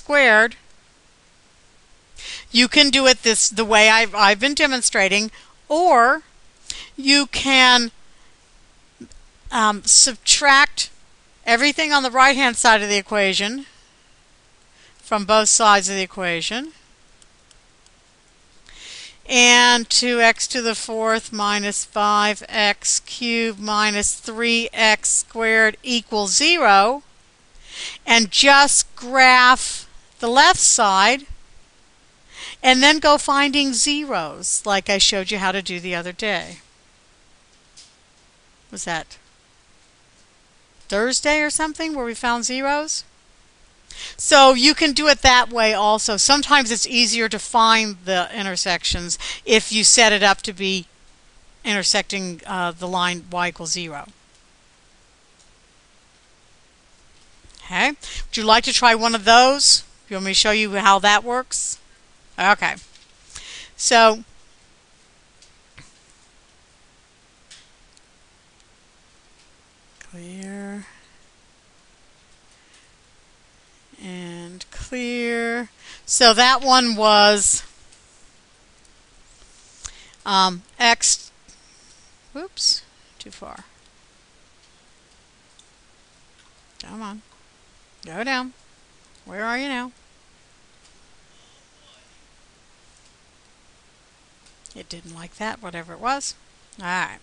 squared. You can do it the way I've been demonstrating, or you can subtract everything on the right-hand side of the equation from both sides of the equation. And 2x to the fourth minus 5x cubed minus 3x squared equals 0. And just graph the left side and then go finding zeros like I showed you how to do the other day. Was that Thursday or something where we found zeros? So you can do it that way also. Sometimes it's easier to find the intersections if you set it up to be intersecting the line y equals 0. Okay. Would you like to try one of those? You want me to show you how that works? Okay. So clear and clear. So that one was x, whoops, too far. Come on. Go down. Where are you now? It didn't like that, whatever it was. All right.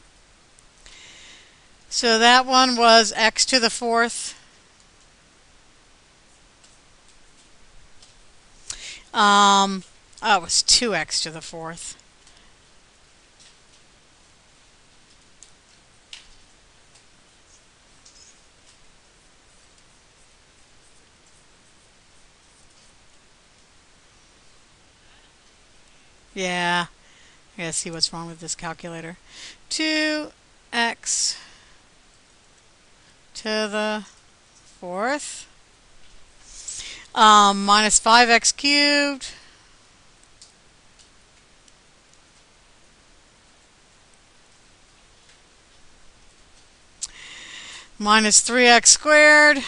So that one was x to the fourth. Oh, it was 2x to the fourth. Yeah, I gotta see what's wrong with this calculator. 2x to the fourth minus 5x cubed minus 3x squared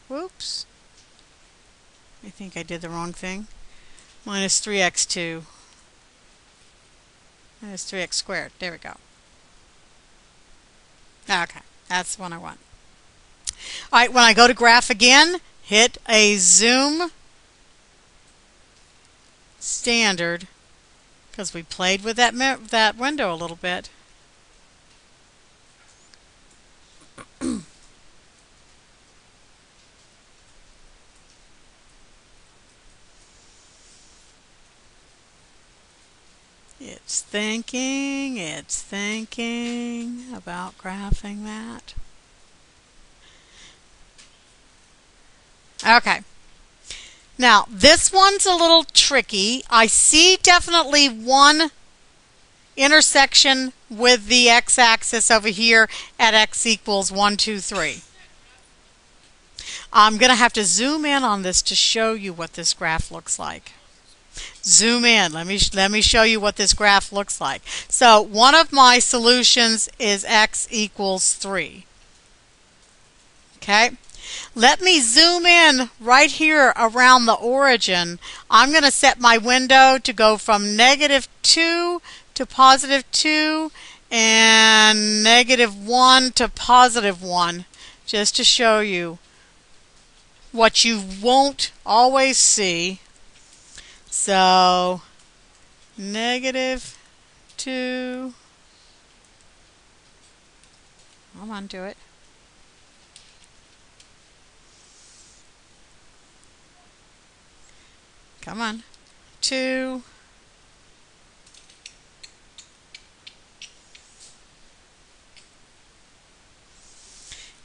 whoops, I think I did the wrong thing, minus 3x2 minus 3x squared. There we go. Okay, that's the one I want. All right, when I go to graph again, hit a zoom standard because we played with that window a little bit. It's thinking about graphing that. Okay. Now, this one's a little tricky. I see definitely one intersection with the x-axis over here at x equals 1, 2, 3. I'm going to have to zoom in on this to show you what this graph looks like. Zoom in. Let me show you what this graph looks like. So one of my solutions is x equals 3. Okay. Let me zoom in right here around the origin. I'm going to set my window to go from -2 to +2 and -1 to +1, just to show you what you won't always see. So -2, come on, do it. Come on, 2,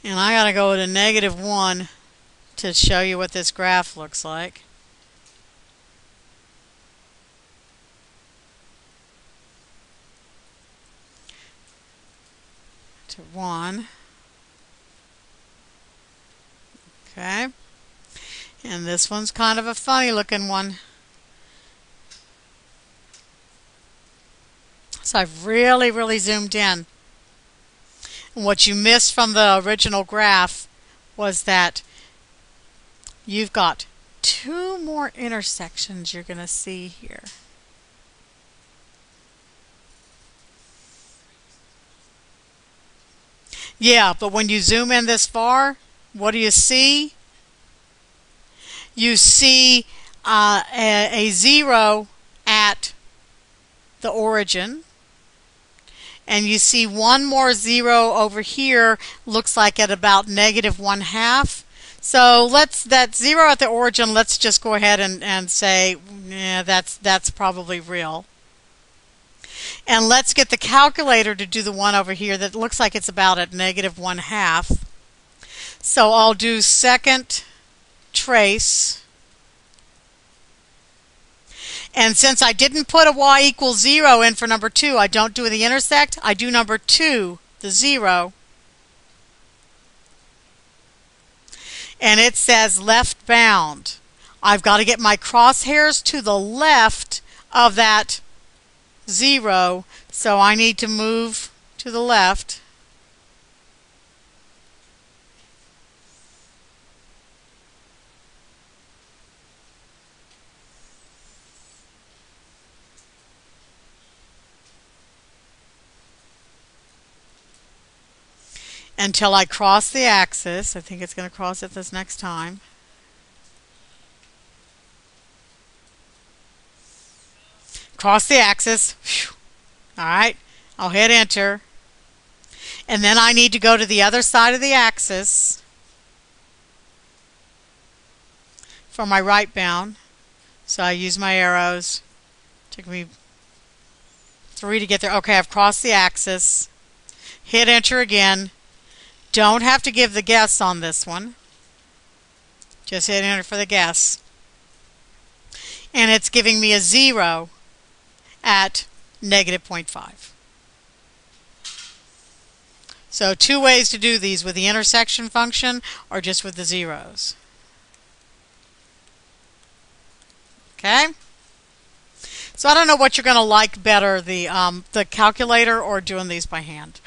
and I gotta go to -1 to show you what this graph looks like. To 1. Okay. And this one's kind of a funny looking one. So I've really zoomed in. And what you missed from the original graph was that you've got two more intersections you're going to see here. Yeah, but when you zoom in this far, what do you see? You see a 0 at the origin, and you see one more 0 over here, looks like at about -1/2. So that 0 at the origin, let's just go ahead and say, yeah, that's probably real. And let's get the calculator to do the one over here that looks like it's about at -1/2. So I'll do second trace. And since I didn't put a y = 0 in for number 2, I don't do the intersect. I do number 2, the 0. And it says left bound. I've got to get my crosshairs to the left of that 0, so I need to move to the left. Until I cross the axis. I think it's going to cross it this next time. Cross the axis. Whew. All right, I'll hit enter. And then I need to go to the other side of the axis for my right bound. So I use my arrows. Took me 3 to get there. Okay, I've crossed the axis. Hit enter again. Don't have to give the guess on this one. Just hit enter for the guess. And it's giving me a 0 at -0.5. So 2 ways to do these, with the intersection function or just with the zeros. Okay? So I don't know what you're going to like better, the calculator or doing these by hand.